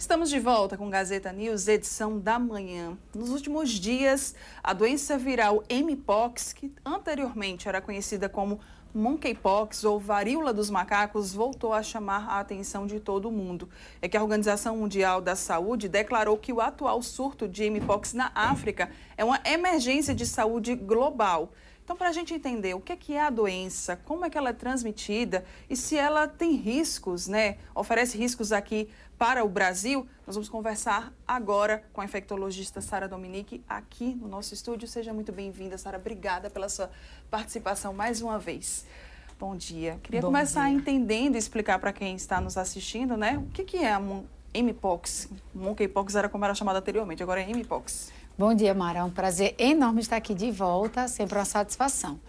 Estamos de volta com Gazeta News, edição da manhã. Nos últimos dias, a doença viral Mpox, que anteriormente era conhecida como Monkeypox ou varíola dos macacos, voltou a chamar a atenção de todo mundo. É que a Organização Mundial da Saúde declarou que o atual surto de Mpox na África é uma emergência de saúde global. Então, para a gente entender o que é a doença, como é que ela é transmitida e se ela tem riscos, oferece riscos aqui para o Brasil, nós vamos conversar agora com a infectologista Sara Dominique aqui no nosso estúdio. Seja muito bem-vinda, Sara. Obrigada pela sua participação mais uma vez. Bom dia. Queria começar entendendo e explicar para quem está nos assistindo, o que é a Mpox. Monkeypox era como era chamada anteriormente, agora é Mpox. Bom dia, Mara. É um prazer enorme estar aqui de volta, sempre uma satisfação.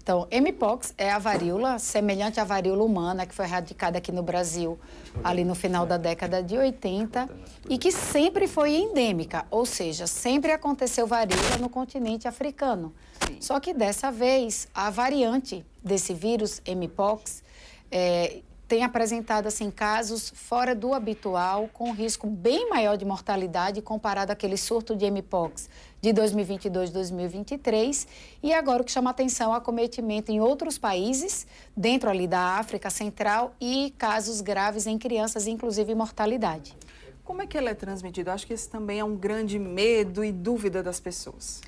Então, Mpox é a varíola, semelhante à varíola humana, que foi erradicada aqui no Brasil, ali no final da década de 80, e que sempre foi endêmica, ou seja, sempre aconteceu varíola no continente africano. Sim. Só que dessa vez, a variante desse vírus, Mpox, tem apresentado assim, casos fora do habitual, com risco bem maior de mortalidade comparado àquele surto de Mpox de 2022-2023. E agora o que chama atenção é o acometimento em outros países, dentro ali da África Central, e casos graves em crianças, inclusive mortalidade. Como é que ela é transmitida? Eu acho que esse também é um grande medo e dúvida das pessoas.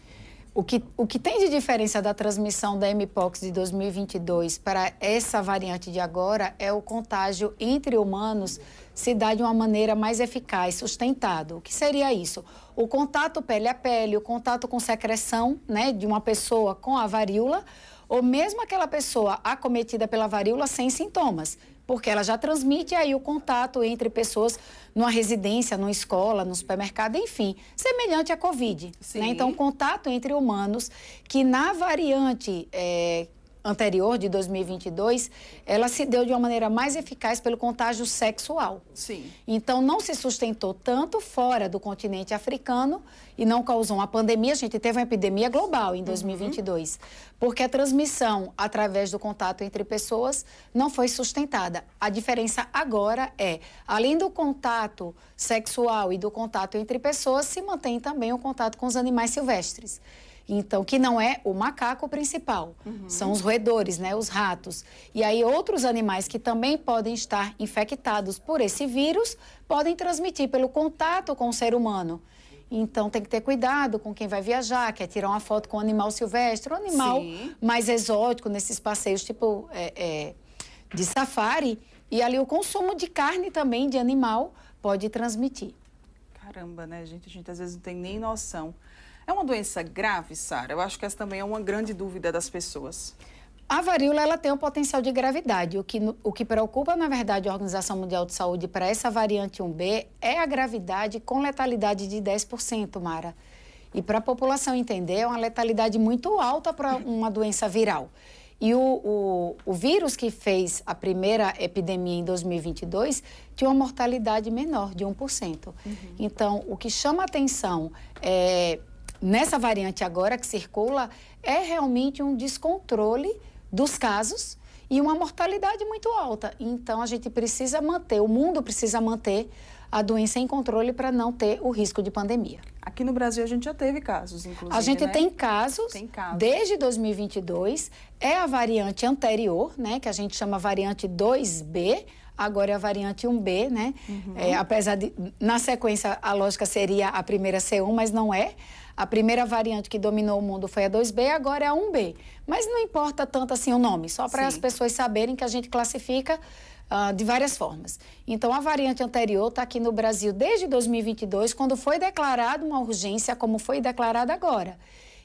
O que tem de diferença da transmissão da Mpox de 2022 para essa variante de agora é o contágio entre humanos se dá de uma maneira mais eficaz, sustentado. O que seria isso? O contato pele a pele, o contato com secreção, de uma pessoa com a varíola, ou mesmo aquela pessoa acometida pela varíola sem sintomas, porque ela já transmite aí o contato entre pessoas numa residência, numa escola, no supermercado, enfim, semelhante à Covid. Então, o contato entre humanos, que na variante anterior, de 2022, ela se deu de uma maneira mais eficaz pelo contágio sexual. Sim. Então, não se sustentou tanto fora do continente africano e não causou uma pandemia. A gente teve uma epidemia global em 2022, porque a transmissão através do contato entre pessoas não foi sustentada. A diferença agora é, além do contato sexual e do contato entre pessoas, se mantém também o contato com os animais silvestres. Então, que não é o macaco principal, são os roedores, os ratos. E aí outros animais que também podem estar infectados por esse vírus, podem transmitir pelo contato com o ser humano. Então, tem que ter cuidado com quem vai viajar, quer tirar uma foto com um animal silvestre, um animal mais exótico, nesses passeios tipo de safari. E ali o consumo de carne também, de animal, pode transmitir. Caramba, gente? A gente às vezes não tem nem noção. É uma doença grave, Sara? Eu acho que essa também é uma grande dúvida das pessoas. A varíola, ela tem um potencial de gravidade. O que preocupa, na verdade, a Organização Mundial de Saúde para essa variante 1B é a gravidade com letalidade de 10%, Mara. E para a população entender, é uma letalidade muito alta para uma doença viral. E o vírus que fez a primeira epidemia em 2022 tinha uma mortalidade menor, de 1%. Então, o que chama atenção nessa variante agora que circula é realmente um descontrole dos casos e uma mortalidade muito alta. Então, a gente precisa manter, o mundo precisa manter a doença em controle para não ter o risco de pandemia. Aqui no Brasil a gente já teve casos, inclusive, A gente tem casos desde 2022, é a variante anterior, que a gente chama variante 2B, agora é a variante 1B, apesar de, na sequência, a lógica seria a primeira C1, mas não é. A primeira variante que dominou o mundo foi a 2B, agora é a 1B. Mas não importa tanto assim o nome, só para as pessoas saberem que a gente classifica de várias formas. Então, a variante anterior está aqui no Brasil desde 2022, quando foi declarada uma urgência, como foi declarada agora.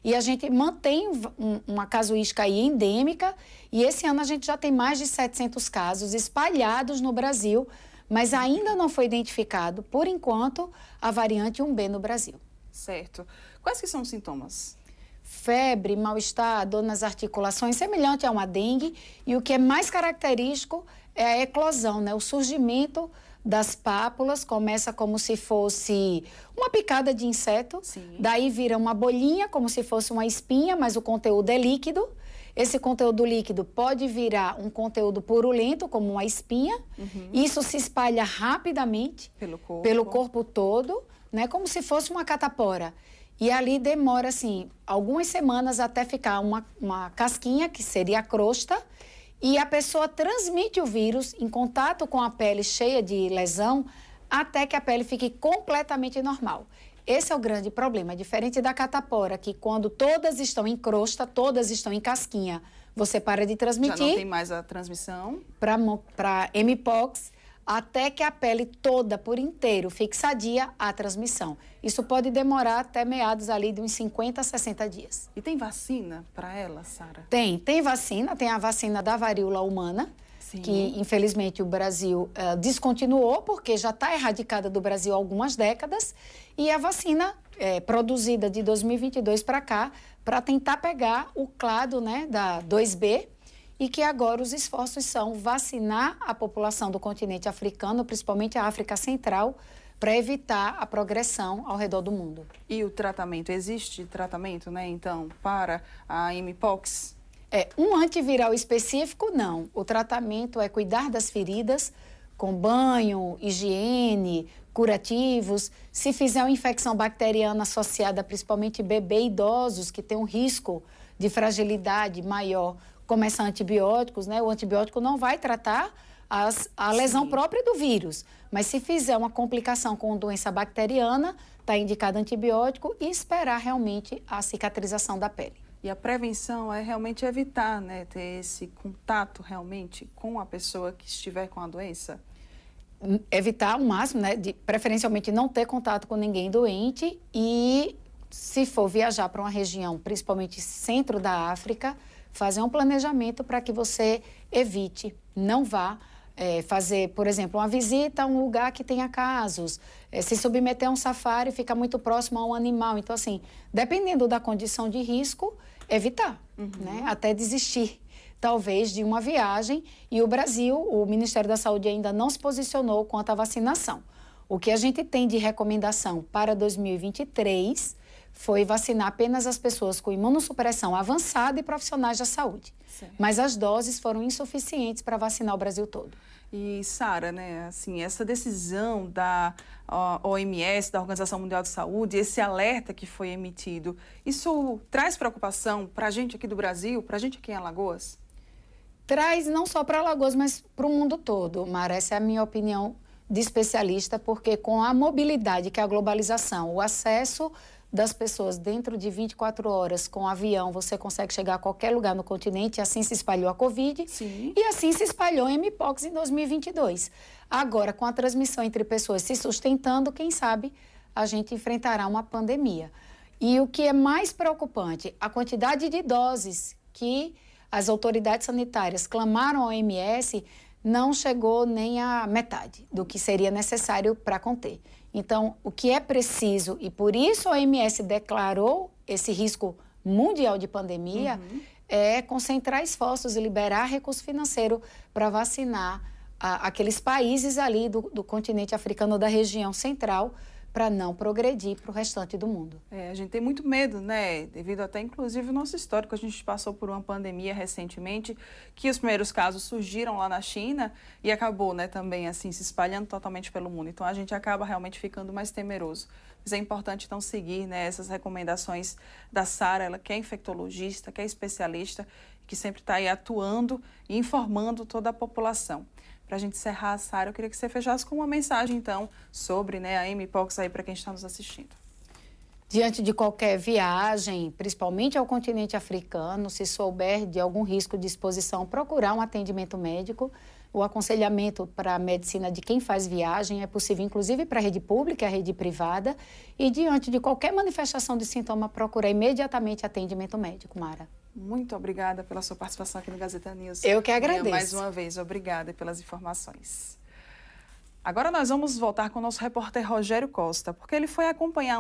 E a gente mantém uma casuística aí endêmica, e esse ano a gente já tem mais de 700 casos espalhados no Brasil, mas ainda não foi identificado, por enquanto, a variante 1B no Brasil. Certo. Quais que são os sintomas? Febre, mal-estar, dor nas articulações, semelhante a uma dengue. E o que é mais característico é a eclosão, o surgimento das pápulas. Começa como se fosse uma picada de inseto. Daí vira uma bolinha, como se fosse uma espinha, mas o conteúdo é líquido. Esse conteúdo líquido pode virar um conteúdo purulento, como uma espinha. Isso se espalha rapidamente pelo corpo todo, né? Como se fosse uma catapora. E ali demora, assim, algumas semanas até ficar uma casquinha, que seria a crosta, e a pessoa transmite o vírus em contato com a pele cheia de lesão até que a pele fique completamente normal. Esse é o grande problema, diferente da catapora, que quando todas estão em crosta, todas estão em casquinha, você para de transmitir. Já não tem mais a transmissão. Para Mpox, até que a pele toda por inteiro fique sadia à transmissão. Isso pode demorar até meados ali de uns 50 a 60 dias. E tem vacina para ela, Sara? Tem vacina, tem a vacina da varíola humana, Sim. Que infelizmente o Brasil descontinuou, porque já está erradicada do Brasil há algumas décadas, e a vacina produzida de 2022 para cá, para tentar pegar o clado, né, da 2B, e que agora os esforços são vacinar a população do continente africano, principalmente a África Central, para evitar a progressão ao redor do mundo. E o tratamento? Existe tratamento, né, então, para a Mpox? Um antiviral específico, não. O tratamento é cuidar das feridas com banho, higiene, curativos. Se fizer uma infecção bacteriana associada principalmente bebê e idosos, que tem um risco de fragilidade maior, começa antibióticos, né? O antibiótico não vai tratar a lesão própria do vírus. Mas se fizer uma complicação com doença bacteriana, está indicado antibiótico e esperar realmente a cicatrização da pele. E a prevenção é realmente evitar, né, ter esse contato realmente com a pessoa que estiver com a doença? Evitar ao máximo, né, preferencialmente não ter contato com ninguém doente e, se for viajar para uma região, principalmente centro da África, fazer um planejamento para que você evite, não vá fazer, por exemplo, uma visita a um lugar que tenha casos, se submeter a um safari, ficar muito próximo a um animal. Então, assim, dependendo da condição de risco, evitar, né? Até desistir, talvez, de uma viagem. E o Brasil, o Ministério da Saúde ainda não se posicionou quanto à vacinação. O que a gente tem de recomendação para 2023 foi vacinar apenas as pessoas com imunossupressão avançada e profissionais da saúde. Certo. Mas as doses foram insuficientes para vacinar o Brasil todo. E, Sara, né, assim, essa decisão da OMS, da Organização Mundial de Saúde, esse alerta que foi emitido, isso traz preocupação para a gente aqui do Brasil, para a gente aqui em Alagoas? Traz não só para Alagoas, mas para o mundo todo, Mara. Essa é a minha opinião de especialista, porque com a mobilidade, que é a globalização, o acesso das pessoas dentro de 24 horas com avião, você consegue chegar a qualquer lugar no continente, e assim se espalhou a Covid. Sim. E assim se espalhou a Mpox em 2022. Agora, com a transmissão entre pessoas se sustentando, quem sabe a gente enfrentará uma pandemia. E o que é mais preocupante, a quantidade de doses que as autoridades sanitárias clamaram ao OMS não chegou nem à metade do que seria necessário para conter. Então, o que é preciso, e por isso a OMS declarou esse risco mundial de pandemia, é concentrar esforços e liberar recurso financeiro para vacinar aqueles países ali do continente africano, da região central, para não progredir para o restante do mundo. A gente tem muito medo, né? Devido até, inclusive, o nosso histórico. A gente passou por uma pandemia recentemente, que os primeiros casos surgiram lá na China e acabou, né, também, assim, se espalhando totalmente pelo mundo. Então, a gente acaba realmente ficando mais temeroso. Mas é importante, então, seguir, né, essas recomendações da Sara, ela que é infectologista, que é especialista, que sempre está aí atuando e informando toda a população. Para a gente encerrar, Sara, eu queria que você fechasse com uma mensagem, então, sobre, né, a Mpox aí para quem está nos assistindo. Diante de qualquer viagem, principalmente ao continente africano, se souber de algum risco de exposição, procurar um atendimento médico. O aconselhamento para a medicina de quem faz viagem é possível, inclusive para a rede pública e a rede privada. E diante de qualquer manifestação de sintoma, procurar imediatamente atendimento médico, Mara. Muito obrigada pela sua participação aqui no Gazeta News. Eu que agradeço. Mais uma vez, obrigada pelas informações. Agora nós vamos voltar com o nosso repórter Rogério Costa, porque ele foi acompanhar